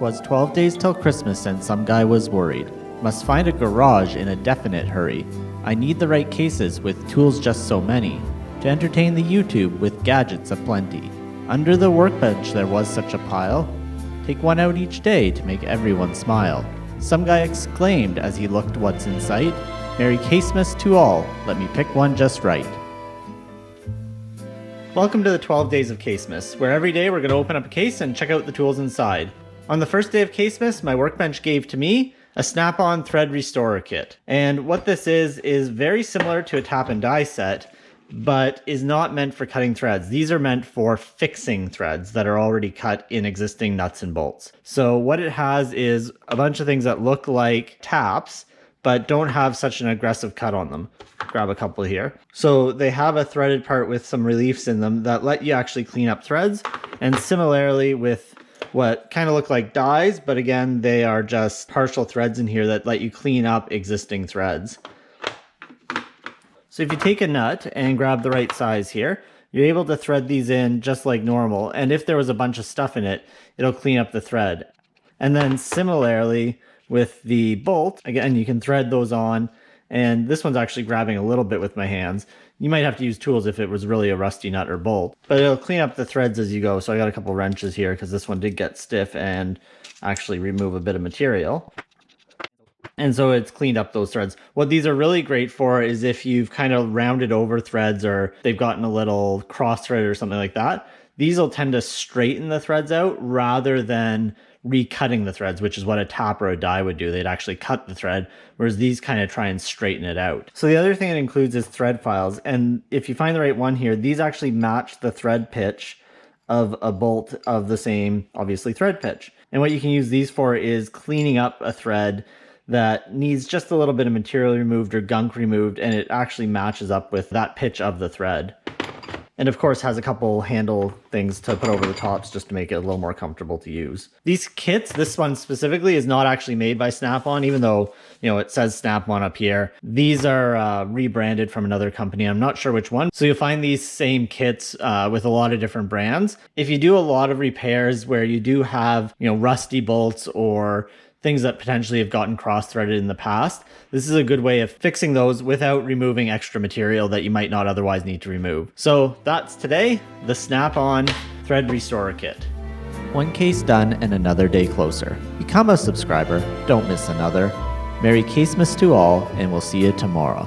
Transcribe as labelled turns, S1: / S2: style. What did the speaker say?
S1: 'Twas 12 days till Christmas and some guy was worried. Must find a garage in a definite hurry. I need the right cases with tools just so many to entertain the YouTube with gadgets aplenty. Under the workbench there was such a pile. Take one out each day to make everyone smile. Some guy exclaimed as he looked what's in sight. Merry Casemass to all, let me pick one just right. Welcome to the 12 Days of Casemass, where every day we're going to open up a case and check out the tools inside. On the first day of Casemass, my workbench gave to me a snap-on thread restorer kit. And what this is very similar to a tap and die set, but is not meant for cutting threads. These are meant for fixing threads that are already cut in existing nuts and bolts. So what it has is a bunch of things that look like taps, but don't have such an aggressive cut on them. Grab a couple here. So they have a threaded part with some reliefs in them that let you actually clean up threads. And similarly with what kind of look like dies, but again, they are just partial threads in here that let you clean up existing threads. So if you take a nut and grab the right size here, you're able to thread these in just like normal. And if there was a bunch of stuff in it, it'll clean up the thread. And then similarly with the bolt, again, you can thread those on. And this one's actually grabbing a little bit with my hands. You might have to use tools if it was really a rusty nut or bolt, but it'll clean up the threads as you go. So I got a couple wrenches here because this one did get stiff and actually remove a bit of material. And so it's cleaned up those threads. What these are really great for is if you've kind of rounded over threads or they've gotten a little cross thread or something like that. These will tend to straighten the threads out rather than recutting the threads, which is what a tap or a die would do. They'd actually cut the thread, whereas these kind of try and straighten it out. So the other thing it includes is thread files. And if you find the right one here, these actually match the thread pitch of a bolt of the same, obviously, thread pitch. And what you can use these for is cleaning up a thread that needs just a little bit of material removed or gunk removed, and it actually matches up with that pitch of the thread. And of course has a couple handle things to put over the tops just to make it a little more comfortable to use. These kits, this one specifically, is not actually made by Snap-on, even though, you know, it says Snap-on up here. These are rebranded from another company. I'm not sure which one. So you'll find these same kits with a lot of different brands. If you do a lot of repairs where you do have, you know, rusty bolts or things that potentially have gotten cross-threaded in the past, this is a good way of fixing those without removing extra material that you might not otherwise need to remove. So that's today, the Snap-on Thread Restorer Kit. One case done and another day closer. Become a subscriber, don't miss another. Merry Casemass to all, and we'll see you tomorrow.